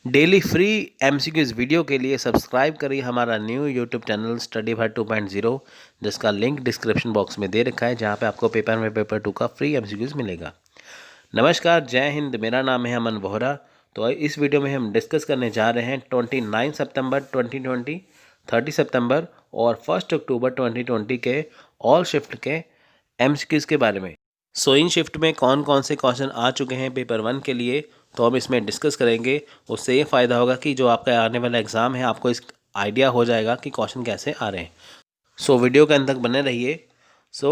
Daily free MCQs video के लिए subscribe करिए हमारा न्यू यूट्यूब चैनल स्टडी भाई 2.0, जिसका लिंक डिस्क्रिप्शन बॉक्स में दे रखा है, जहां पे आपको पेपर में पेपर 2 का फ्री एमसीक्यूज मिलेगा। नमस्कार, जय हिंद। मेरा नाम है अमन बोहरा। तो इस वीडियो में हम डिस्कस करने जा रहे हैं 29 सितंबर 2020, 30 सितंबर और 1 अक्टूबर 2020 के ऑल शिफ्ट के एमसीक्यूज के बारे में। सो इन शिफ्ट में कौन कौन से क्वेश्चन आ चुके हैं पेपर 1 के लिए, तो हम इसमें डिस्कस करेंगे। उससे ये फ़ायदा होगा कि जो आपका आने वाला एग्ज़ाम है, आपको इस आइडिया हो जाएगा कि क्वेश्चन कैसे आ रहे हैं। सो वीडियो के अंत तक बने रहिए। So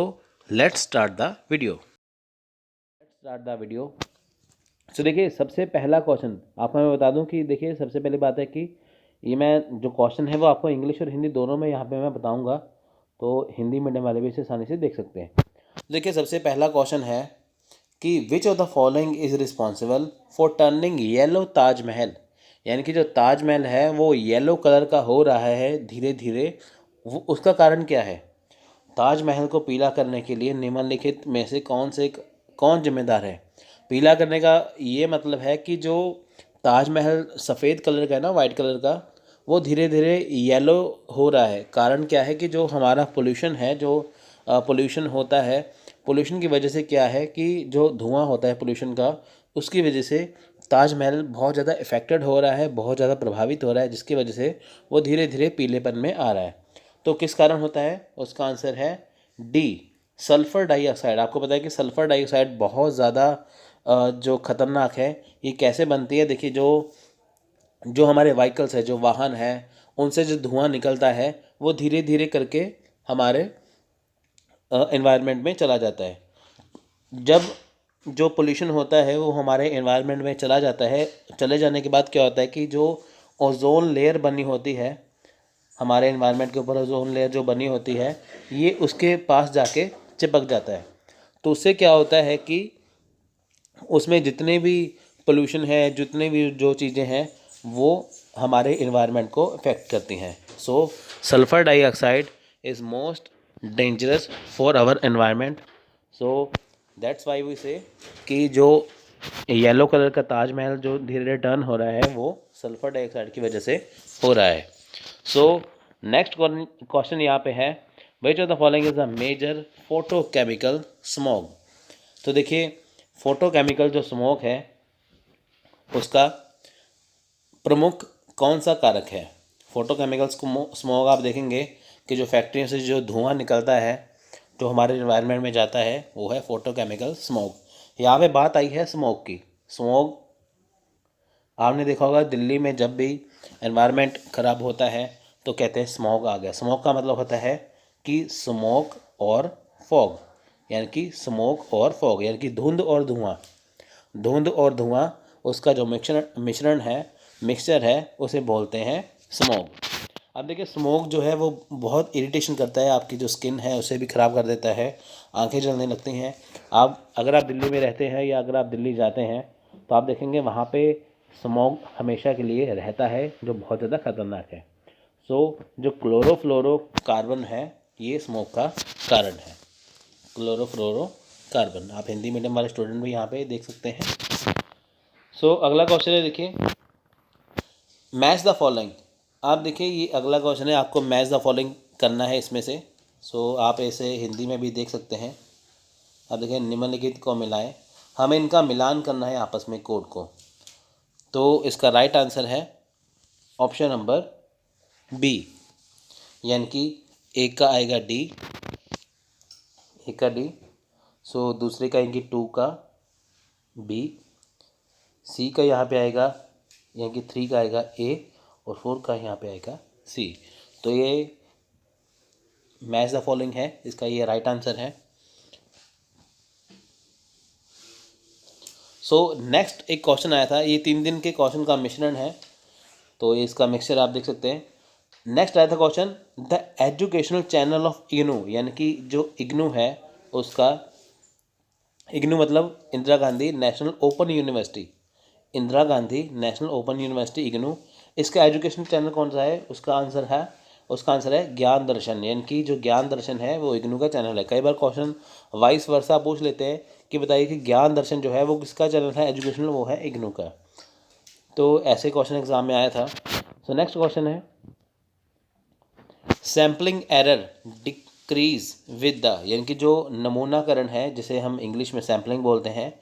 let's start the video. So देखिए, सबसे पहला क्वेश्चन आपको मैं बता दूं कि देखिए, सबसे पहली बात है कि ये मैं जो क्वेश्चन है वो आपको इंग्लिश और हिंदी दोनों में यहाँ पे मैं बताऊँगा, तो हिंदी मीडियम वाले भी इसे आसानी से देख सकते हैं। देखिए, सबसे पहला क्वेश्चन है कि विच of the following is responsible for turning yellow Taj Mahal, यानी कि जो ताजमहल है वो येलो कलर का हो रहा है धीरे धीरे, वो उसका कारण क्या है। ताजमहल को पीला करने के लिए निम्नलिखित में से कौन जिम्मेदार है। पीला करने का ये मतलब है कि जो ताजमहल सफ़ेद कलर का है ना, वाइट कलर का, वो धीरे धीरे येलो हो रहा है। कारण क्या है कि जो हमारा पोल्यूशन है, जो पोल्यूशन होता है, पोल्यूशन की वजह से क्या है कि जो धुआं होता है पोल्यूशन का, उसकी वजह से ताजमहल बहुत ज़्यादा इफ़ेक्टेड हो रहा है, बहुत ज़्यादा प्रभावित हो रहा है, जिसकी वजह से वो धीरे धीरे पीलेपन में आ रहा है। तो किस कारण होता है, उसका आंसर है डी, सल्फ़र डाइऑक्साइड। आपको पता है कि सल्फ़र डाइऑक्साइड बहुत ज़्यादा जो ख़तरनाक है। ये कैसे बनती है, देखिए, जो जो हमारे व्हीकल्स है, जो वाहन है, उनसे जो धुआं निकलता है वो धीरे धीरे करके हमारे एनवायरनमेंट में चला जाता है। जब जो पोल्यूशन होता है वो हमारे एनवायरनमेंट में चला जाता है, चले जाने के बाद क्या होता है कि जो ओजोन लेयर बनी होती है हमारे एनवायरनमेंट के ऊपर, ओजोन लेयर जो बनी होती है, ये उसके पास जाके चिपक जाता है। तो उससे क्या होता है कि उसमें जितने भी पोल्यूशन है, जितने भी जो चीज़ें हैं, वो हमारे इन्वायरमेंट को अफेक्ट करती हैं। So sulphur dioxide is most dangerous for our environment. So that's why we say कि जो येलो कलर का ताजमहल जो धीरे धीरे टर्न हो रहा है वो सल्फ़र डाइऑक्साइड की वजह से हो रहा है। सो नेक्स्ट क्वेश्चन यहाँ पे है, which of the following is a major photochemical smog. तो देखिए, फोटोकेमिकल जो स्मोक है उसका प्रमुख कौन सा कारक है। फोटोकेमिकल स्मोक आप देखेंगे कि जो फैक्ट्रियों से जो धुआं निकलता है, जो हमारे एनवायरनमेंट में जाता है, वो है फोटोकेमिकल स्मोक। यहाँ पे बात आई है स्मोक की। स्मोक आपने देखा होगा, दिल्ली में जब भी एनवायरनमेंट ख़राब होता है तो कहते हैं स्मोक आ गया। स्मोक का मतलब होता है कि स्मोक और फॉग, यानी कि स्मोक और फॉग, यानी कि धुंध और धुआं। धुंध और धुआं, उसका जो मिक्सचर है उसे बोलते हैं स्मोक। अब देखिए, स्मोक जो है वो बहुत इरिटेशन करता है, आपकी जो स्किन है उसे भी ख़राब कर देता है, आंखें जलने लगती हैं। अगर आप दिल्ली में रहते हैं या अगर आप दिल्ली जाते हैं तो आप देखेंगे वहाँ पे स्मोक हमेशा के लिए रहता है, जो बहुत ज़्यादा खतरनाक है। सो जो क्लोरोफ्लोरोकार्बन है, ये स्मोक का कारण है। क्लोरोफ्लोरोकार्बन आप हिंदी मीडियम वाले स्टूडेंट भी यहाँ पे देख सकते हैं। सो अगला क्वेश्चन है, देखिए, मैच द फॉलोइंग। आप देखिए, ये अगला क्वेश्चन है, आपको मैच द फॉलोइंग करना है इसमें से। सो आप इसे हिंदी में भी देख सकते हैं। आप देखिए, निम्नलिखित को मिलाएं, हमें इनका मिलान करना है आपस में, कोड को। तो इसका राइट आंसर है ऑप्शन नंबर बी, यानी कि एक का आएगा डी, एक का डी। सो दूसरे का आएंगे 2 का बी, सी का यहाँ पे आएगा, यानी कि 3 का आएगा ए, और 4 का यहाँ पे आएगा सी। तो ये मैच द फॉलोइंग है, इसका ये राइट आंसर है। सो नेक्स्ट एक क्वेश्चन आया था, ये 3 दिन के क्वेश्चन का मिश्रण है, तो ये इसका मिक्सचर आप देख सकते हैं। नेक्स्ट आया था question, the educational channel of IGNOU, यानी कि जो इग्नू है उसका, इग्नू मतलब Indira Gandhi national open university, Indira Gandhi national open university IGNOU, इसका एजुकेशनल चैनल कौन सा है, उसका आंसर है ज्ञान दर्शन, यानी कि जो ज्ञान दर्शन है वो इग्नू का चैनल है। कई बार क्वेश्चन वाइस वर्सा पूछ लेते हैं कि बताइए कि ज्ञान दर्शन जो है वो किसका चैनल है एजुकेशनल, वो है इग्नू का। तो ऐसे क्वेश्चन एग्जाम में आया था। सो नेक्स्ट क्वेश्चन है sampling error decrease with the, यानी कि जो नमूनाकरण है जिसे हम इंग्लिश में सैम्पलिंग बोलते हैं,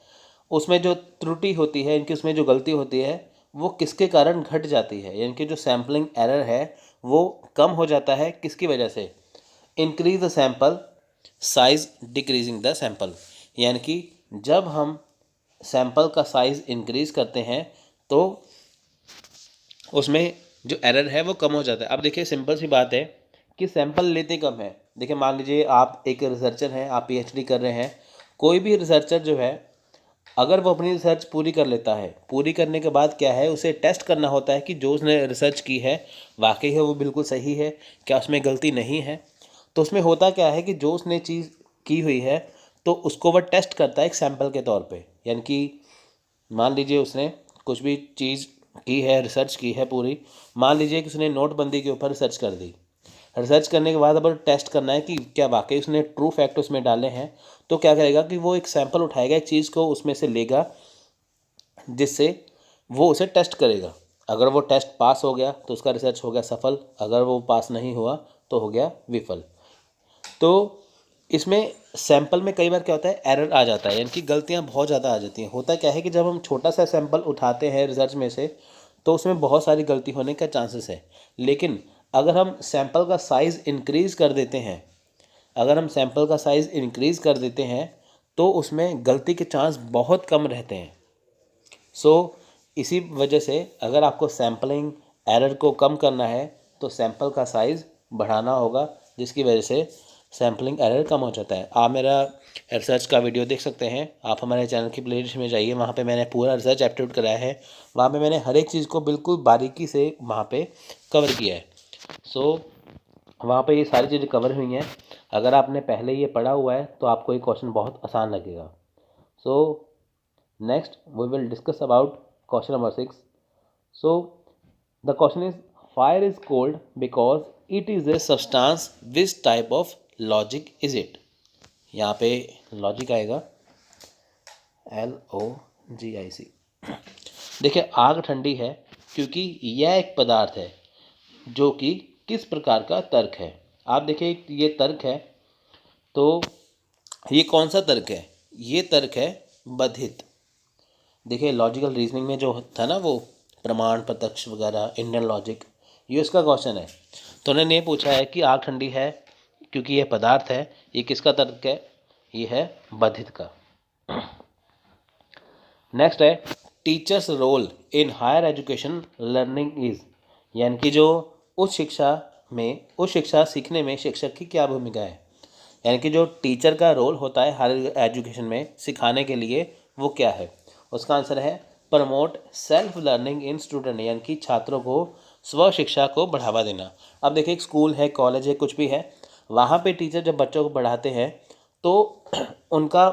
उसमें जो त्रुटि होती है, इनकी उसमें जो गलती होती है वो किसके कारण घट जाती है, यानी कि जो सैम्पलिंग एरर है वो कम हो जाता है किसकी वजह से? Increase the sample size decreasing the sample, यानी कि जब हम सैंपल का साइज इंक्रीज करते हैं तो उसमें जो एरर है वो कम हो जाता है। अब देखिए सिंपल सी बात है कि सैंपल लेते कम है। देखिए मान लीजिए आप एक रिसर्चर हैं, आप पीएचडी कर रहे हैं। कोई भी रिसर्चर जो है अगर वो अपनी रिसर्च पूरी कर लेता है, पूरी करने के बाद क्या है उसे टेस्ट करना होता है कि जो उसने रिसर्च की है वाकई है वो बिल्कुल सही है, क्या उसमें गलती नहीं है। तो उसमें होता क्या है कि जो उसने चीज़ की हुई है तो उसको वह टेस्ट करता है एक सैंपल के तौर पे। यानी कि मान लीजिए उसने कुछ भी चीज़ की है, रिसर्च की है पूरी, मान लीजिए कि उसने नोटबंदी के ऊपर रिसर्च कर दी। रिसर्च करने के बाद अब टेस्ट करना है कि क्या वाकई उसने ट्रू फैक्ट उसमें डाले हैं। तो क्या करेगा कि वो एक सैंपल उठाएगा, एक चीज़ को उसमें से लेगा जिससे वो उसे टेस्ट करेगा। अगर वो टेस्ट पास हो गया तो उसका रिसर्च हो गया सफल, अगर वो पास नहीं हुआ तो हो गया विफल। तो इसमें सैंपल में कई बार क्या होता है एरर आ जाता है, यानी कि गलतियां बहुत ज़्यादा आ जाती हैं। होता क्या है कि जब हम छोटा सा सैंपल उठाते हैं रिसर्च में से तो उसमें बहुत सारी गलती होने का चांसेस है। लेकिन अगर हम सैंपल का साइज़ इंक्रीज़ कर देते हैं, अगर हम सैंपल का साइज़ इंक्रीज़ कर देते हैं तो उसमें गलती के चांस बहुत कम रहते हैं। सो इसी वजह से अगर आपको सैम्पलिंग एरर को कम करना है तो सैंपल का साइज़ बढ़ाना होगा, जिसकी वजह से सैम्पलिंग एरर कम हो जाता है। आप मेरा रिसर्च का वीडियो देख सकते हैं, आप हमारे चैनल की प्लेलिस्ट में जाइए, वहाँ पे मैंने पूरा रिसर्च एप्टीट्यूड कराया है। वहाँ पे मैंने हर एक चीज़ को बिल्कुल बारीकी से वहाँ पे कवर किया है। सो वहाँ पे ये सारी चीज़ें कवर हुई हैं। अगर आपने पहले ये पढ़ा हुआ है तो आपको ये क्वेश्चन बहुत आसान लगेगा। सो next we will discuss about question number 6. So the question is fire is cold because it is a substance, which type of logic is it? यहाँ पे लॉजिक आएगा LOGIC। देखिए आग ठंडी है क्योंकि यह एक पदार्थ है जो कि किस प्रकार का तर्क है। आप देखिए ये तर्क है, तो ये कौन सा तर्क है? ये तर्क है बधित। देखिए लॉजिकल रीजनिंग में जो था ना वो प्रमाण प्रत्यक्ष वगैरह इंडियन लॉजिक, ये उसका क्वेश्चन है। तो उन्होंने ये पूछा है कि आग ठंडी है क्योंकि ये पदार्थ है, ये किसका तर्क है? ये है बधित का। नेक्स्ट है teachers role in higher education learning is, यानी कि जो उच्च शिक्षा सीखने में शिक्षक की क्या भूमिका है। यानी कि जो टीचर का रोल होता है हायर एजुकेशन में सिखाने के लिए वो क्या है? उसका आंसर है प्रमोट सेल्फ लर्निंग इन स्टूडेंट, यानी कि छात्रों को स्व शिक्षा को बढ़ावा देना। अब देखिए एक स्कूल है, कॉलेज है, कुछ भी है, वहाँ पे टीचर जब बच्चों को पढ़ाते हैं तो उनका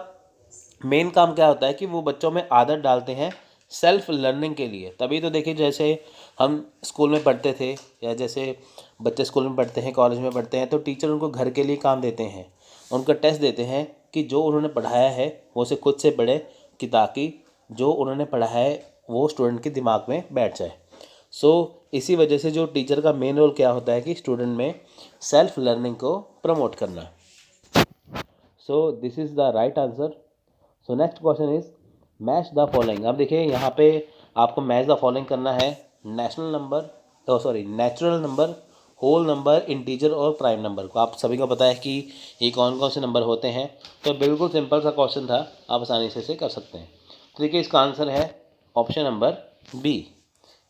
मेन काम क्या होता है कि वो बच्चों में आदत डालते हैं सेल्फ लर्निंग के लिए। तभी तो देखिए जैसे हम स्कूल में पढ़ते थे या जैसे बच्चे स्कूल में पढ़ते हैं, कॉलेज में पढ़ते हैं, तो टीचर उनको घर के लिए काम देते हैं, उनका टेस्ट देते हैं कि जो उन्होंने पढ़ाया है वो उसे खुद से पढ़े कि ताकि जो उन्होंने पढ़ा है वो स्टूडेंट के दिमाग में बैठ जाए। सो इसी वजह से जो टीचर का मेन रोल क्या होता है कि स्टूडेंट में सेल्फ लर्निंग को प्रमोट करना। So this is the right answer. So next question is match the following. अब देखिए यहाँ पे आपको मैच द फॉलोइंग करना है natural number, whole number, integer और प्राइम नंबर को। आप सभी को पता है कि ये कौन कौन से नंबर होते हैं, तो बिल्कुल सिंपल सा क्वेश्चन था, आप आसानी से इसे कर सकते हैं। तो देखिए इसका आंसर है ऑप्शन नंबर बी,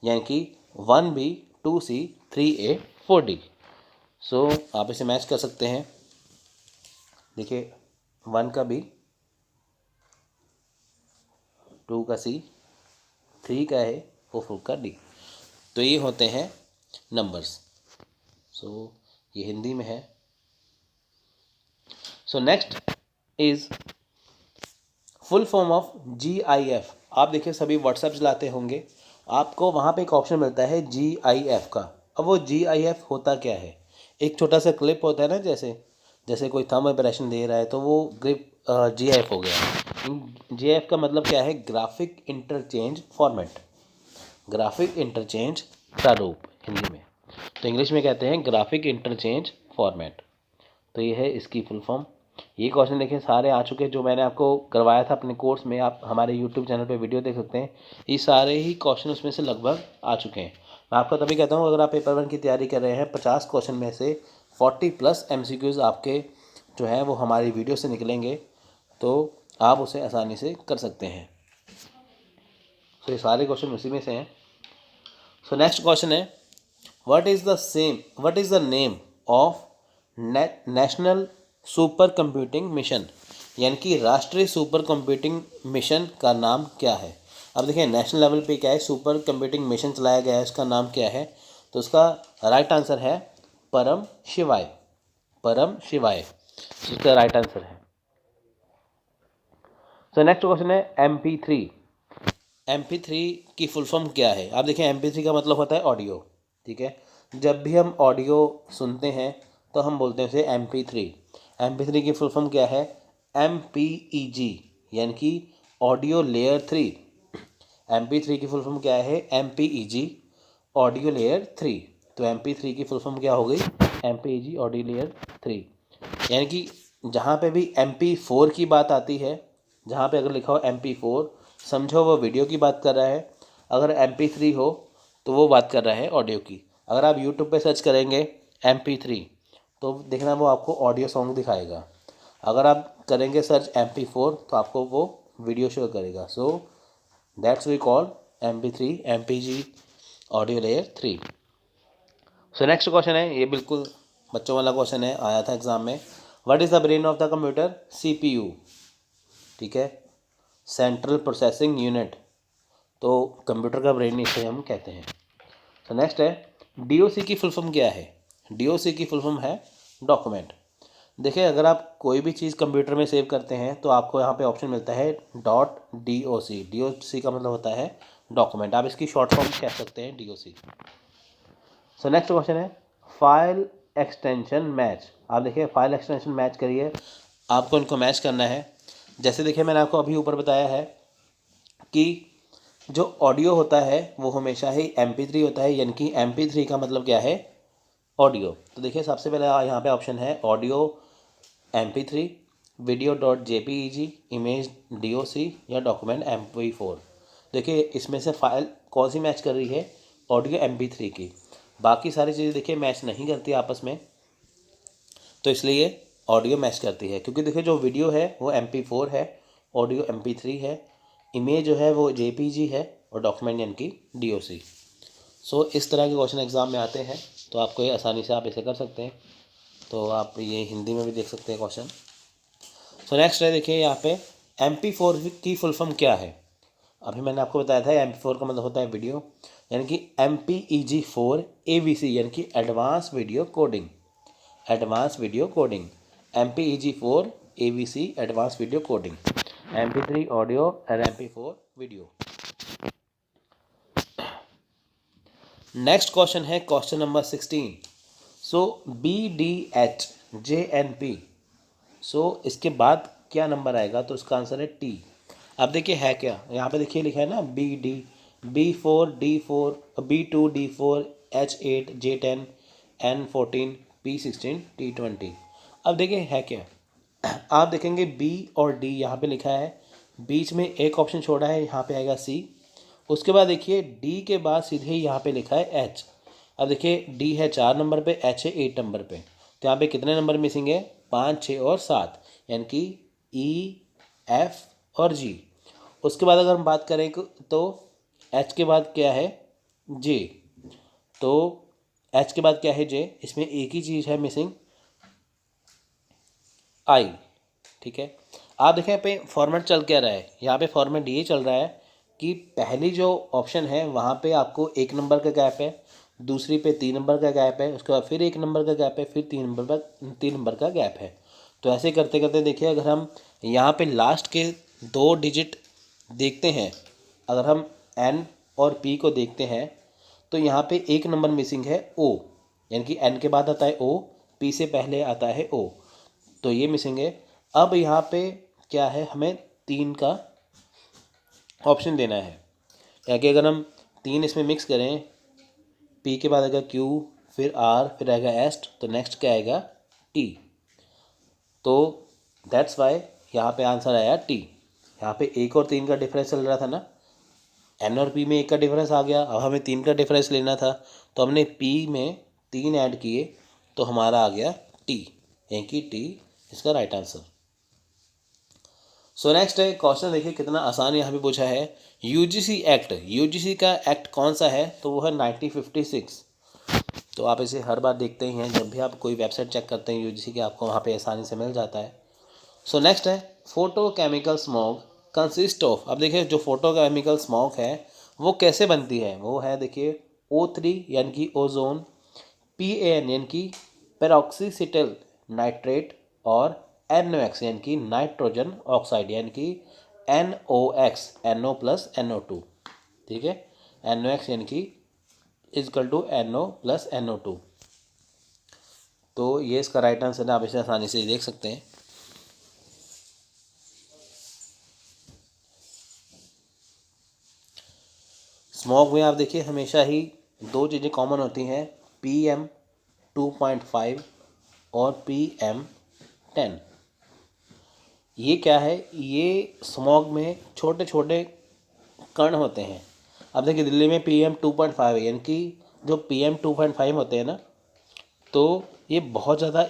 यानी कि 1B 2C 3A 4D। सो आप इसे मैच कर सकते हैं। देखिए 1 का B, 2 का C, 3 का है और 4 का D। तो ये होते हैं नंबर्स। सो ये हिंदी में है। So next is full form of GIF। आप देखिए सभी व्हाट्सएप चलाते होंगे, आपको वहाँ पे एक ऑप्शन मिलता है GIF का। अब वो GIF होता क्या है? एक छोटा सा क्लिप होता है ना, जैसे कोई थंब इंप्रेशन दे रहा है तो वो ग्रिप GIF हो गया। GIF का मतलब क्या है? Graphic interchange format. Graphic interchange प्रारूप हिंदी में, तो इंग्लिश में कहते हैं ग्राफिक इंटरचेंज फॉर्मेट। तो ये है इसकी फुल फॉर्म। ये क्वेश्चन देखिए सारे आ चुके हैं, जो मैंने आपको करवाया था अपने कोर्स में, आप हमारे यूट्यूब चैनल पे वीडियो देख सकते हैं। ये सारे ही क्वेश्चन उसमें से लगभग आ चुके हैं। मैं आपको तभी कहता हूँ, अगर आप पेपर 1 की तैयारी कर रहे हैं, 50 क्वेश्चन में से 40+ MCQs आपके जो है वो हमारी वीडियो से निकलेंगे, तो आप उसे आसानी से कर सकते हैं। तो ये सारे क्वेश्चन उसी में से हैं। सो नेक्स्ट क्वेश्चन है, what is the name of national super computing mission, यानी कि राष्ट्रीय सुपर कंप्यूटिंग मिशन का नाम क्या है। अब देखिए नेशनल लेवल पे क्या है, सुपर कंप्यूटिंग मिशन चलाया गया है, उसका नाम क्या है। तो उसका राइट आंसर है परम शिवाय। इसका राइट आंसर है। तो नेक्स्ट क्वेश्चन है MP3 की फुल फॉर्म क्या है। आप देखिए MP3 का मतलब होता है ऑडियो, ठीक है। जब भी हम ऑडियो सुनते हैं तो हम बोलते हैं उसे MP3 की फुल फॉर्म क्या है, MPEG, यानी कि ऑडियो लेयर 3। MP3 की फुल फॉर्म क्या है, MPEG ऑडियो लेयर 3। तो MP3 की फुल फॉर्म क्या हो गई, MPEG ऑडियो लेयर 3। यानी कि जहाँ पे भी MP4 की बात आती है, जहाँ पे अगर लिखा हो MP4, समझो वो वीडियो की बात कर रहा है। अगर MP3 हो तो वो बात कर रहा है ऑडियो की। अगर आप यूट्यूब पे सर्च करेंगे MP3 तो देखना वो आपको ऑडियो सॉन्ग दिखाएगा। अगर आप करेंगे सर्च MP4 तो आपको वो वीडियो शो करेगा। So that's we call MP3 MPG audio layer 3। So next question है, ये बिल्कुल बच्चों वाला क्वेश्चन है, आया था एग्जाम में। What is the brain of the computer, CPU, ठीक है, सेंट्रल प्रोसेसिंग यूनिट। तो कंप्यूटर का ब्रेन इसे हम कहते हैं। तो नेक्स्ट है, DOC की फुल फॉर्म क्या है। DOC की फुल फॉर्म है डॉक्यूमेंट। देखिए अगर आप कोई भी चीज़ कंप्यूटर में सेव करते हैं तो आपको यहाँ पे ऑप्शन मिलता है .doc। DOC का मतलब होता है डॉक्यूमेंट, आप इसकी शॉर्ट फॉर्म कह सकते हैं DOC। सो नेक्स्ट क्वेश्चन है, फाइल एक्सटेंशन मैच। आप देखिए फाइल एक्सटेंशन मैच करिए, आपको इनको मैच करना है। जैसे देखिए मैंने आपको अभी ऊपर बताया है कि जो ऑडियो होता है वो हमेशा ही MP3 होता है, यानी कि MP3 का मतलब क्या है, ऑडियो। तो देखिए सबसे पहले यहाँ पे ऑप्शन है audio MP3, video .jpeg, image DOC या डॉक्यूमेंट MP4। देखिए इसमें से फाइल कौन सी मैच कर रही है, ऑडियो MP3 की। बाकी सारी चीज़ें देखिए मैच नहीं करती आपस में, तो इसलिए ऑडियो मैच करती है। क्योंकि देखिए जो वीडियो है वो MP4 है, ऑडियो MP3 है, इमेज जो है वो JPG है और डॉक्यूमेंट यानी कि DOC। सो इस तरह के क्वेश्चन एग्जाम में आते हैं, तो आपको ये आसानी से आप इसे कर सकते हैं। तो आप ये हिंदी में भी देख सकते हैं क्वेश्चन। सो नेक्स्ट है, देखिए यहाँ पे MP4 की फुल फॉर्म क्या है। अभी मैंने आपको बताया था MP4 का मतलब होता है वीडियो, यानी कि MPEG4 AVC, यानी कि advance video coding. MPEG4 AVC advance video coding, MP3 audio और MP4 वीडियो। नेक्स्ट क्वेश्चन है क्वेश्चन नंबर 16। सो BDHJNP, सो इसके बाद क्या नंबर आएगा, तो इसका आंसर है T। अब देखिए है क्या, यहाँ पे देखिए लिखा है ना BD, B4 D4, B2 D4, H8 J10, N14 P16 T20। अब देखिए है क्या, आप देखेंगे B और D यहाँ पे लिखा है, बीच में एक ऑप्शन छोड़ा है, यहाँ पे आएगा C। उसके बाद देखिए D के बाद सीधे ही यहाँ पे लिखा है H। अब देखिए D है 4 नंबर पे, H है 8 नंबर पे, तो यहाँ पे कितने नंबर मिसिंग है, 5, 6 और 7, यानी कि E, F और G। उसके बाद अगर हम बात करें तो H के बाद क्या है, J। तो H के बाद क्या है, J, इसमें एक ही चीज़ है मिसिंग, I, ठीक है। आप देखें यहाँ पे फॉर्मेट चल क्या रहा है, यहाँ पे फॉर्मेट ये चल रहा है कि पहली जो ऑप्शन है वहाँ पे आपको 1 नंबर का गैप है, दूसरी पे 3 नंबर का गैप है, उसके बाद फिर 1 नंबर का गैप है, फिर 3 नंबर का गैप है। तो ऐसे करते करते देखिए अगर हम यहाँ पे लास्ट के 2 डिजिट देखते हैं, अगर हम N और P को देखते हैं तो यहाँ पे 1 नंबर मिसिंग है O, यानी कि N के बाद आता है O, P से पहले आता है O, तो ये मिसिंग है। अब यहाँ पे क्या है, हमें 3 का ऑप्शन देना है, या कि अगर हम 3 इसमें मिक्स करें, P के बाद आएगा Q, फिर R, फिर आएगा S, तो नेक्स्ट क्या आएगा T। तो दैट्स वाई यहाँ पे आंसर आया T। यहाँ पे 1 और 3 का डिफरेंस चल रहा था ना, N और P में 1 का डिफरेंस आ गया, अब हमें 3 का डिफरेंस लेना था, तो हमने P में 3 ऐड किए तो हमारा आ गया T, यानी कि T इसका राइट आंसर। सो नेक्स्ट है क्वेश्चन, देखिए कितना आसान यहाँ पे पूछा है। यूजीसी एक्ट, यूजीसी का एक्ट कौन सा है, तो वो है 1956। तो आप इसे हर बार देखते ही हैं, जब भी आप कोई वेबसाइट चेक करते हैं यूजीसी की, आपको वहाँ पे आसानी से मिल जाता है। सो नेक्स्ट है फोटोकेमिकल स्मोक कंसिस्ट ऑफ। अब देखिए जो फोटोकेमिकल स्मोक है वो कैसे बनती है, वो है देखिए O3 यानी कि ओजोन, PAN यानी कि पेरोक्सीसिटिल नाइट्रेट, और NOx यानी कि नाइट्रोजन ऑक्साइड यानी कि NOx, NO प्लस NO2, ठीक है। NOx यानी कि is equal to NO plus NO2। तो ये इसका राइट आंसर है, आप इसे आसानी से देख सकते हैं। स्मोक में आप देखिए हमेशा ही 2 चीज़ें कॉमन होती हैं, PM2.5 और PM10। ये क्या है, ये स्मोक में छोटे छोटे कण होते हैं। अब देखिए दिल्ली में PM2.5 है, यानी कि जो PM2.5 होते हैं ना, तो ये बहुत ज़्यादा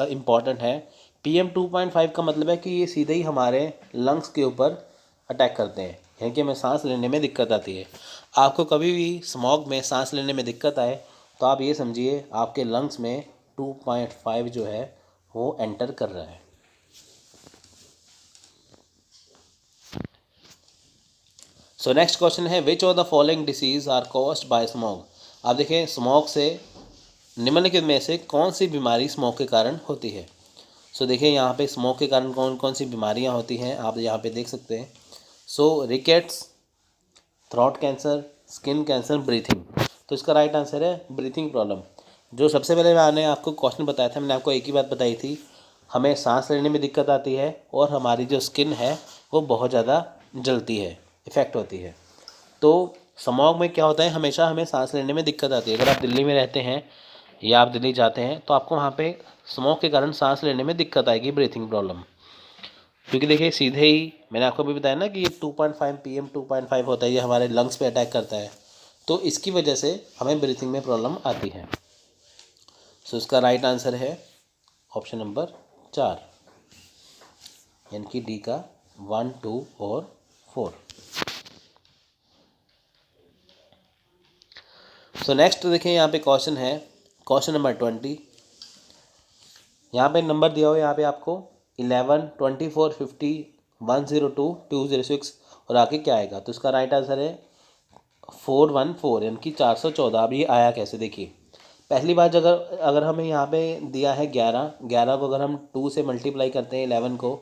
इम्पॉर्टेंट है। PM2.5 का मतलब है कि ये सीधे ही हमारे लंग्स के ऊपर अटैक करते हैं, यानी कि हमें सांस लेने में दिक्कत आती है। आपको कभी भी स्मॉग में सांस लेने में दिक्कत आए तो आप ये समझिए आपके लंग्स में 2.5 जो है वो एंटर कर रहा है। सो नेक्स्ट क्वेश्चन है which of the following disease are caused by smog. आप देखें स्मॉग से निम्नलिखित में से कौन सी बीमारी स्मोक के कारण होती है। सो देखिए यहाँ पे स्मोक के कारण कौन कौन सी बीमारियाँ होती हैं, आप यहाँ पे देख सकते हैं। So rickets, throat cancer, skin cancer, breathing. तो इसका राइट आंसर है ब्रीथिंग प्रॉब्लम। जो सबसे पहले मैंने आपको क्वेश्चन बताया था, मैंने आपको एक ही बात बताई थी, हमें सांस लेने में दिक्कत आती है और हमारी जो स्किन है वो बहुत ज़्यादा जलती है, इफ़ेक्ट होती है। तो स्मॉग में क्या होता है, हमेशा हमें सांस लेने में दिक्कत आती है। अगर आप दिल्ली में रहते हैं या आप दिल्ली जाते हैं तो आपको वहाँ पे स्मोक के कारण सांस लेने में दिक्कत आएगी, ब्रीथिंग प्रॉब्लम। क्योंकि देखिए सीधे ही मैंने आपको भी बताया ना कि ये 2.5 PM2.5 होता है, ये हमारे लंग्स पे अटैक करता है, तो इसकी वजह से हमें ब्रीथिंग में प्रॉब्लम आती है। सो इसका राइट आंसर है ऑप्शन नंबर 4, यानी कि डी का 1, 2 और 4। सो नेक्स्ट देखिए यहाँ पे क्वेश्चन है, क्वेश्चन नंबर 20। यहाँ पे नंबर दिया हुआ है, यहाँ पे आपको 11, 24, 50, 102, 206 और आगे क्या आएगा। तो इसका राइट आंसर है 414, यानी कि 414। अब ये आया कैसे, देखिए पहली बार अगर हमें यहाँ पे दिया है 11 को अगर हम 2 से मल्टीप्लाई करते हैं 11 को,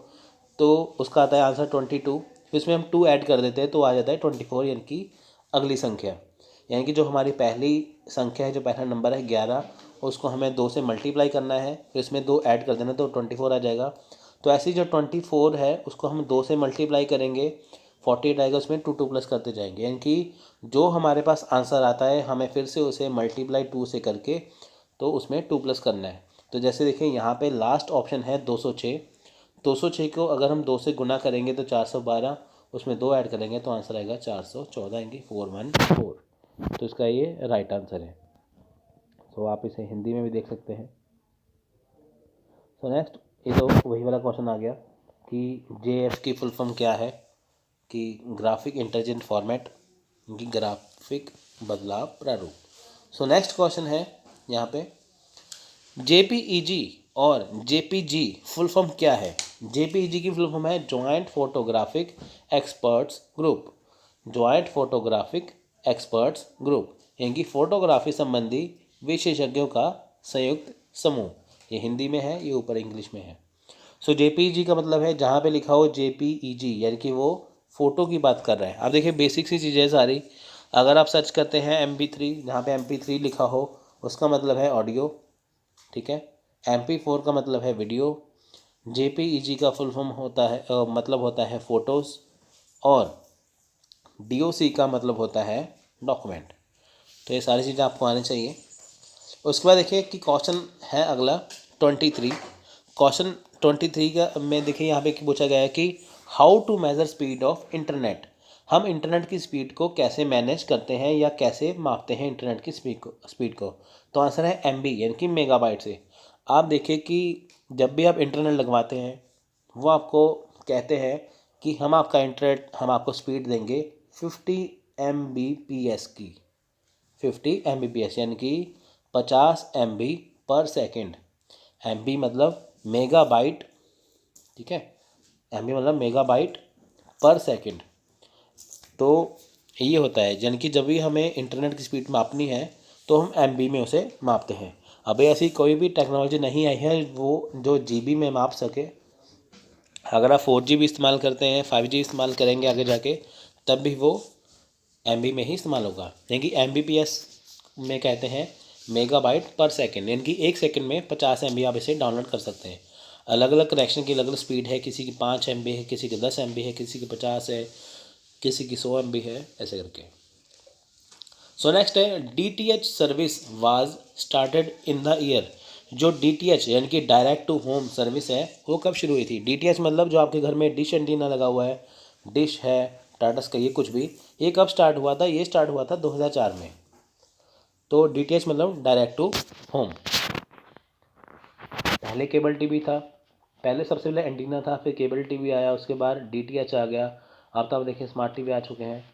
तो उसका आता है आंसर 22। फिर इसमें हम 2 ऐड कर देते हैं तो आ जाता है 24, यानी कि अगली संख्या, यानी कि जो हमारी पहली संख्या है, जो पहला नंबर है 11, उसको हमें 2 से मल्टीप्लाई करना है, फिर इसमें 2 ऐड कर देना तो 24 आ जाएगा। तो ऐसे जो 24 है उसको हम 2 से मल्टीप्लाई करेंगे, 48 आएगा, उसमें 2 प्लस करते जाएंगे, यानी कि जो हमारे पास आंसर आता है हमें फिर से उसे मल्टीप्लाई 2 से करके तो उसमें 2 प्लस करना है। तो जैसे देखिए यहाँ पे लास्ट ऑप्शन है 206। 206 को अगर हम 2 से गुना करेंगे तो 412, उसमें 2 ऐड करेंगे तो आंसर आएगा 414, यानी 414। तो इसका ये राइट आंसर है। तो आप इसे हिंदी में भी देख सकते हैं। सो नेक्स्ट ये तो वही वाला क्वेश्चन आ गया कि JF की फुल फॉर्म क्या है, कि ग्राफिक इंटेलिजेंट फॉर्मेट, कि ग्राफिक बदलाव प्रारूप। सो नेक्स्ट क्वेश्चन है यहाँ पे JPEG और JPG फुल फॉर्म क्या है। JPEG की फुल फॉर्म है joint photographic experts group, joint photographic experts group, यानी कि फोटोग्राफी संबंधी विशेषज्ञों का संयुक्त समूह। ये हिंदी में है, ये ऊपर इंग्लिश में है। सो JPEG का मतलब है जहाँ पे लिखा हो JPEG, यानी कि वो फ़ोटो की बात कर रहे हैं। आप देखिए बेसिक सी चीज़ें सारी, अगर आप सर्च करते हैं MP3, जहाँ पे MP3 लिखा हो उसका मतलब है ऑडियो, ठीक है। MP4 का मतलब है वीडियो। JPEG का फुल फॉर्म होता है मतलब होता है फ़ोटोज़, और DOC का मतलब होता है डॉक्यूमेंट। तो ये सारी चीज़ें आपको आनी चाहिए। उसके बाद देखिए कि क्वेश्चन है अगला 23। क्वेश्चन 23 का में देखिए यहाँ पे पूछा गया है कि how to measure speed of internet. हम इंटरनेट की स्पीड को कैसे मैनेज करते हैं या कैसे मापते हैं इंटरनेट की स्पीड को। तो आंसर है MB यानी कि मेगाबाइट से। आप देखिए कि जब भी आप इंटरनेट लगवाते हैं वो आपको कहते हैं कि हम आपको स्पीड देंगे 50 Mbps की। 50 Mbps यानी कि 50 MB पर सेकेंड। MB मतलब मेगाबाइट, ठीक है, MB मतलब मेगाबाइट पर सेकेंड। तो ये होता है, यानी कि जब भी हमें इंटरनेट की स्पीड मापनी है तो हम MB में उसे मापते हैं। अभी ऐसी कोई भी टेक्नोलॉजी नहीं आई है वो जो GB में माप सके। अगर आप 4G भी इस्तेमाल करते हैं, 5G इस्तेमाल करेंगे आगे जाके, तब भी वो MB में ही इस्तेमाल होगा। यानी कि Mbps में कहते हैं मेगाबाइट पर सेकेंड, यानी कि 1 सेकेंड में 50 MB आप इसे डाउनलोड कर सकते हैं। अलग अलग कनेक्शन की अलग अलग स्पीड है, किसी की 5 MB है, किसी की 10 MB है, किसी की 50 है, किसी की 100 MB है, ऐसे करके। सो नेक्स्ट है DTH service was started in the year. जो DTH यानी कि डायरेक्ट टू होम सर्विस है वो कब शुरू हुई थी। DTH मतलब जो आपके घर में डिश एंटीना लगा हुआ है, डिश है, टाटा स्काई, ये कुछ भी, ये कब स्टार्ट हुआ था। ये स्टार्ट हुआ था 2004 में। तो DTH मतलब डायरेक्ट टू होम। पहले केबल टीवी था, पहले सबसे पहले एंटीना था, फिर केबल टीवी आया, उसके बाद DTH आ गया, अब तो आप देखिए स्मार्ट टीवी आ चुके हैं।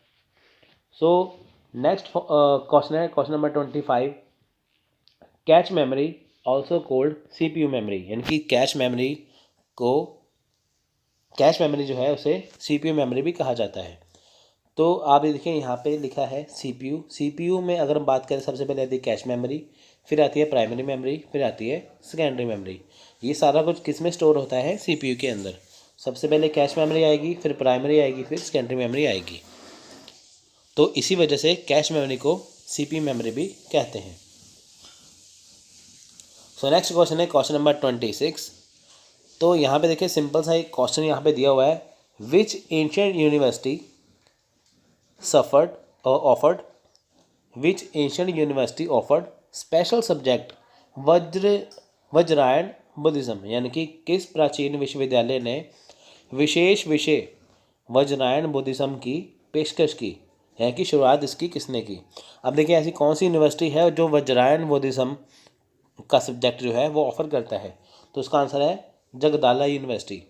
सो नेक्स्ट क्वेश्चन है question number 25। Cache memory also cold CPU memory, यानी कि कैश मेमोरी जो है उसे CPU मेमोरी भी कहा जाता है। तो आप ये देखिए यहाँ पे लिखा है CPU में अगर हम बात करें सबसे पहले आती है कैश मेमोरी, फिर आती है प्राइमरी मेमोरी, फिर आती है सेकेंडरी मेमोरी। ये सारा कुछ किस में स्टोर होता है, CPU के अंदर। सबसे पहले कैश मेमोरी आएगी, फिर प्राइमरी आएगी, फिर सेकेंडरी मेमोरी आएगी। तो इसी वजह से कैश मेमोरी को CPU मेमोरी भी कहते हैं। सो नेक्स्ट क्वेश्चन है क्वेश्चन नंबर 26। तो यहाँ पे देखिए सिंपल सा एक क्वेश्चन यहाँ पे दिया हुआ है। Which ancient university offered special subject Vajrayana Buddhism, यानी कि किस प्राचीन विश्वविद्यालय ने विशेष विषय वज्रायन बुद्धिज्म की पेशकश की, है कि शुरुआत इसकी किसने की। अब देखिए ऐसी कौन सी यूनिवर्सिटी है जो वज्रायन बुद्धिज्म का सब्जेक्ट जो है वो ऑफ़र करता है। तो उसका आंसर है जगदाला यूनिवर्सिटी।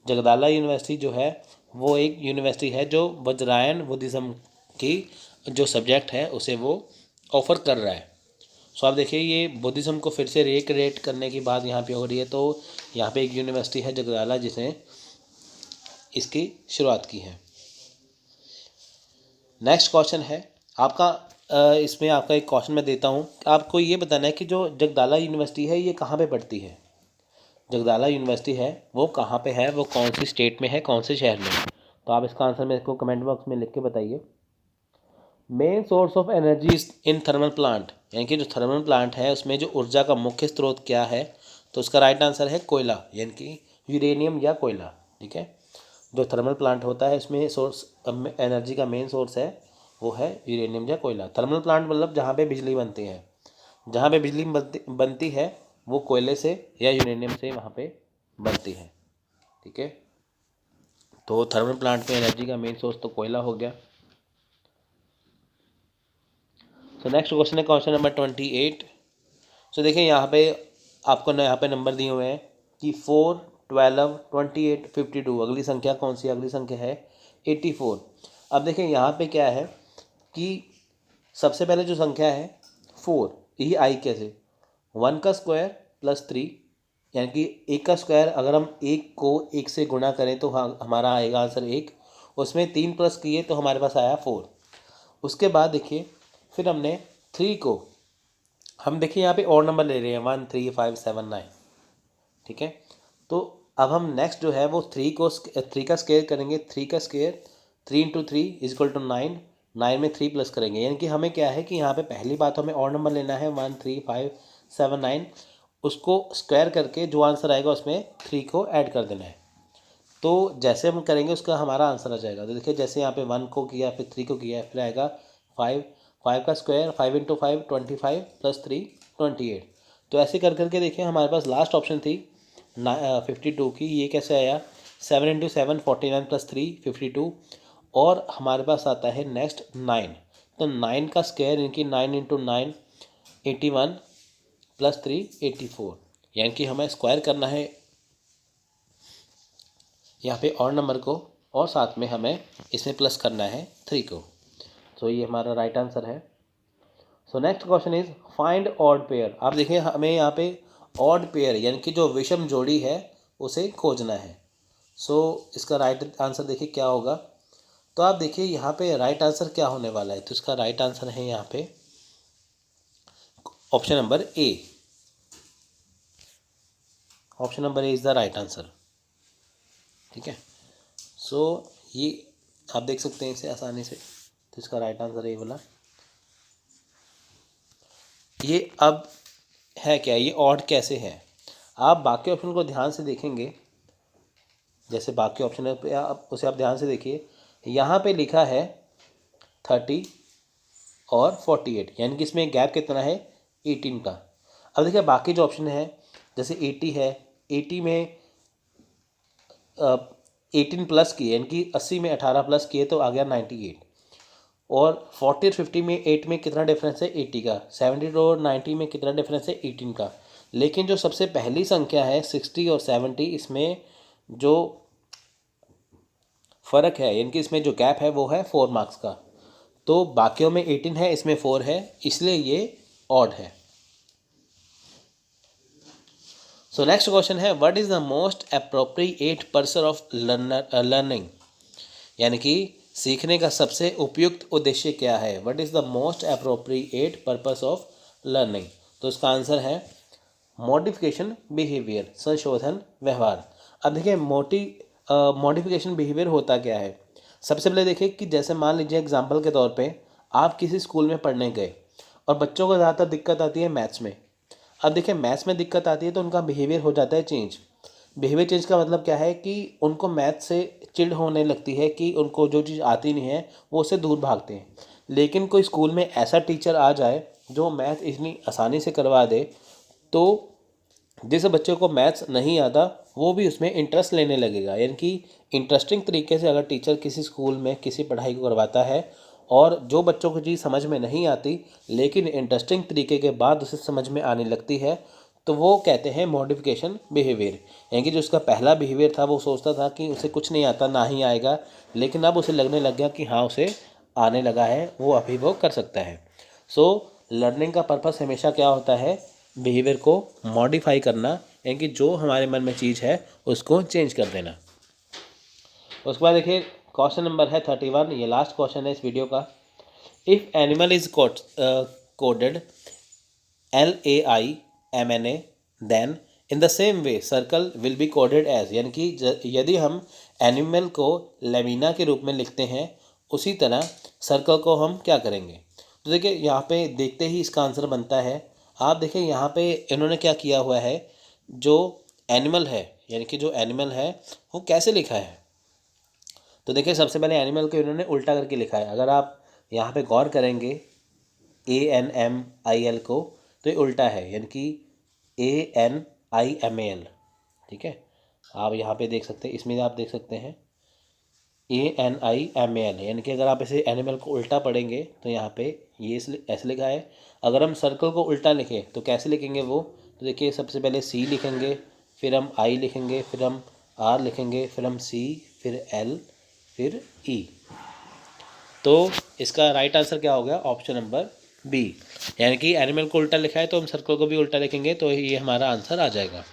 जगदाला यूनिवर्सिटी जो है वो एक यूनिवर्सिटी है जो वज्रायन बुद्धिज्म की जो सब्जेक्ट है उसे वो ऑफ़र कर रहा है। सो आप देखिए ये बुद्धिज्म को फिर से रिक्रिएट करने की बात यहाँ पे हो रही है। तो यहाँ पे एक यूनिवर्सिटी है जगदाला जिसने इसकी शुरुआत की है। नेक्स्ट क्वेश्चन है आपका इसमें आपका एक क्वेश्चन मैं देता हूँ। आपको ये बताना है कि जो जगदाला यूनिवर्सिटी है ये कहाँ पे पड़ती है। जगदाला यूनिवर्सिटी है वो कहाँ पे है, वो कौन सी स्टेट में है, कौन से शहर में। तो आप इसका आंसर मेरे को कमेंट बॉक्स में लिख के बताइए। Main source of energy in thermal plant, यानी कि जो थर्मल प्लांट है उसमें जो ऊर्जा का मुख्य स्रोत क्या है। तो उसका राइट आंसर है कोयला, यानी कि यूरेनियम या कोयला। ठीक है, जो थर्मल प्लांट होता है इसमें सोर्स एनर्जी का मेन सोर्स है वो है यूरेनियम या कोयला। थर्मल प्लांट मतलब जहाँ पे बिजली बनती है, जहाँ पे बिजली बनती है वो कोयले से या यूरेनियम से वहाँ पे बनती है। ठीक है, तो थर्मल प्लांट में एनर्जी का मेन सोर्स तो कोयला हो गया। सो नेक्स्ट क्वेश्चन है क्वेश्चन नंबर 28। सो देखिए यहाँ पे आपको यहाँ पे नंबर दिए हुए हैं कि 4, 12, 28, 52। अगली संख्या कौन सी है, अगली संख्या है 84। अब देखिए यहाँ पे क्या है कि सबसे पहले जो संख्या है 4, ये आई कैसे, 1 का स्क्वायर प्लस 3, यानी कि 1 का स्क्वायर अगर हम 1 को 1 से गुणा करें तो हमारा आएगा आंसर 1, उसमें 3 प्लस किए तो हमारे पास आया 4। उसके बाद देखिए फिर हमने 3 को, हम देखिए यहाँ पे और नंबर ले रहे हैं 1, 3, 5, 7, 9। ठीक है, तो अब हम नेक्स्ट जो है वो 3 का स्क्वायर करेंगे। 3 का स्क्वायर 3 × 3 = 9, 9 में 3 प्लस करेंगे। यानी कि हमें क्या है कि यहाँ पे पहली बात हमें और नंबर लेना है 1, 3, 5, 7, 9, उसको स्क्वायर करके जो आंसर आएगा उसमें 3 को ऐड कर देना है। तो जैसे हम करेंगे उसका हमारा आंसर आ जाएगा। तो देखिए जैसे यहाँ पे 1 को किया, फिर 3 को किया, फिर आएगा 5 5 का स्क्वायर 5 इंटू 5 25 प्लस 3 28। तो ऐसे कर करके देखिए हमारे पास लास्ट ऑप्शन थी 52 की, ये कैसे आया 7 इंटू 7 49 प्लस 3 52। और हमारे पास आता है नेक्स्ट 9। तो 9 का स्क्वायर इनकी 9 इंटू 9 81 प्लस 3 84। यानी कि हमें स्क्वायर करना है यहाँ पे और नंबर को, और साथ में हमें इसमें प्लस करना है 3 को। तो ये हमारा राइट आंसर है। सो next question is find odd pair. आप देखिए हमें यहाँ पे ऑड पेयर यानी कि जो विषम जोड़ी है उसे खोजना है। सो इसका राइट आंसर देखिए क्या होगा। तो आप देखिए यहाँ पे राइट आंसर क्या होने वाला है। तो इसका राइट आंसर है यहाँ पे option number A. Option number A is the right answer. ठीक है। सो ये आप देख सकते हैं इसे आसानी से। तो इसका राइट आंसर ये वाला। ये अब है क्या, ये ऑड कैसे है। आप बाकी ऑप्शन को ध्यान से देखेंगे, जैसे बाकी ऑप्शन है पे आप उसे आप ध्यान से देखिए। यहाँ पे लिखा है 30 और 48, यानी कि इसमें गैप कितना है 18 का। अब देखिए बाकी जो ऑप्शन है जैसे 80 है, 80 में 18 प्लस किए यानी कि 80 में 18 प्लस किए तो आ गया 98। और 40 और 50 में 8 में कितना डिफरेंस है 80 का। 70 और 90 में कितना डिफरेंस है 18 का। लेकिन जो सबसे पहली संख्या है 60 और 70, इसमें जो फ़र्क है यानी कि इसमें जो गैप है वो है 4 मार्क्स का। तो बाकियों में 18 है, इसमें 4 है, इसलिए ये ऑड है। सो नेक्स्ट क्वेश्चन है what is the most appropriate purpose of learning. यानी कि सीखने का सबसे उपयुक्त उद्देश्य क्या है। What is the most appropriate purpose of learning. तो इसका आंसर है मॉडिफिकेशन बिहेवियर, संशोधन व्यवहार। अब देखिए मॉडिफिकेशन बिहेवियर होता क्या है। सबसे पहले देखिए कि जैसे मान लीजिए एग्जांपल के तौर पे आप किसी स्कूल में पढ़ने गए और बच्चों को ज़्यादातर दिक्कत आती है मैथ्स में। अब देखिए मैथ्स में दिक्कत आती है तो उनका बिहेवियर हो जाता है चेंज। बिहेवियर चेंज का मतलब क्या है कि उनको मैथ से चिढ़ होने लगती है कि उनको जो चीज़ आती नहीं है वो उससे दूर भागते हैं। लेकिन कोई स्कूल में ऐसा टीचर आ जाए जो मैथ इतनी आसानी से करवा दे, तो जिस बच्चे को मैथ्स नहीं आता वो भी उसमें इंटरेस्ट लेने लगेगा। यानी कि इंटरेस्टिंग तरीके से अगर टीचर किसी स्कूल में किसी पढ़ाई को करवाता है और जो बच्चों को चीज़ समझ में नहीं आती लेकिन इंटरेस्टिंग तरीके के बाद उसे समझ में आने लगती है, तो वो कहते हैं मॉडिफिकेशन बिहेवियर। यानी कि जो उसका पहला बिहेवियर था वो सोचता था कि उसे कुछ नहीं आता, ना ही आएगा, लेकिन अब उसे लगने लग गया कि हाँ उसे आने लगा है, वो अभी वो कर सकता है। सो लर्निंग का पर्पस हमेशा क्या होता है, बिहेवियर को मॉडिफाई करना, यानी कि जो हमारे मन में चीज़ है उसको चेंज कर देना। उसके बाद देखिए क्वेश्चन नंबर है 31, ये लास्ट क्वेश्चन है इस वीडियो का। If animal is coded LAIMNA then in the same way circle will be coded as. यानी कि यदि हम एनिमल को लेमिना के रूप में लिखते हैं उसी तरह सर्कल को हम क्या करेंगे। तो देखिए यहाँ पे देखते ही इसका आंसर बनता है। आप देखिए यहाँ पे इन्होंने क्या किया हुआ है, जो एनिमल है यानी कि जो एनिमल है वो कैसे लिखा है। तो देखिए सबसे पहले एनिमल को इन्होंने उल्टा करके लिखा है। अगर आप यहाँ पे गौर करेंगे ANMIL को, तो ये उल्टा है यानी कि ANIMAL। ठीक है, आप यहाँ पे देख सकते हैं, इसमें आप देख सकते हैं ANIMAL, यानी कि अगर आप इसे एनिमल को उल्टा पढ़ेंगे तो यहाँ पे ये ऐसे लिखा है। अगर हम सर्कल को उल्टा लिखें तो कैसे लिखेंगे वो, तो देखिए सबसे पहले C लिखेंगे, फिर हम I लिखेंगे, फिर हम R लिखेंगे, फिर हम C, फिर L, फिर E। तो इसका राइट आंसर क्या हो गया, ऑप्शन नंबर बी। यानी कि एनिमल को उल्टा लिखा है तो हम सर्कल को भी उल्टा लिखेंगे तो ये हमारा आंसर आ जाएगा।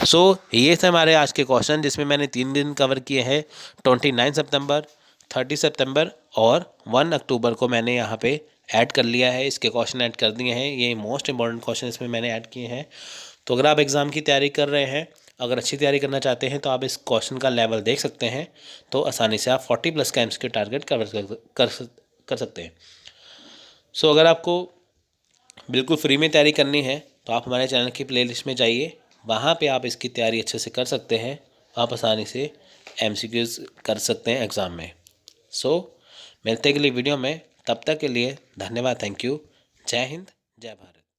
सो ये थे हमारे आज के क्वेश्चन, जिसमें मैंने 3 दिन कवर किए हैं। 29 सितंबर, 30 सितंबर और 1 अक्टूबर को मैंने यहाँ पे ऐड कर लिया है, इसके क्वेश्चन ऐड कर दिए हैं। ये मोस्ट इंपॉर्टेंट क्वेश्चन इसमें मैंने ऐड किए हैं। तो अगर आप एग्ज़ाम की तैयारी कर रहे हैं, अगर अच्छी तैयारी करना चाहते हैं, तो आप इस क्वेश्चन का लेवल देख सकते हैं। तो आसानी से आप 40+ कैम्प्स के टारगेट कर सकते हैं। सो अगर आपको बिल्कुल फ्री में तैयारी करनी है तो आप हमारे चैनल की प्लेलिस्ट में जाइए, वहाँ पे आप इसकी तैयारी अच्छे से कर सकते हैं। आप आसानी से MCQs कर सकते हैं एग्ज़ाम में। सो मिलते हैं अगली वीडियो में। तब तक के लिए धन्यवाद, थैंक यू। जय हिंद, जय भारत।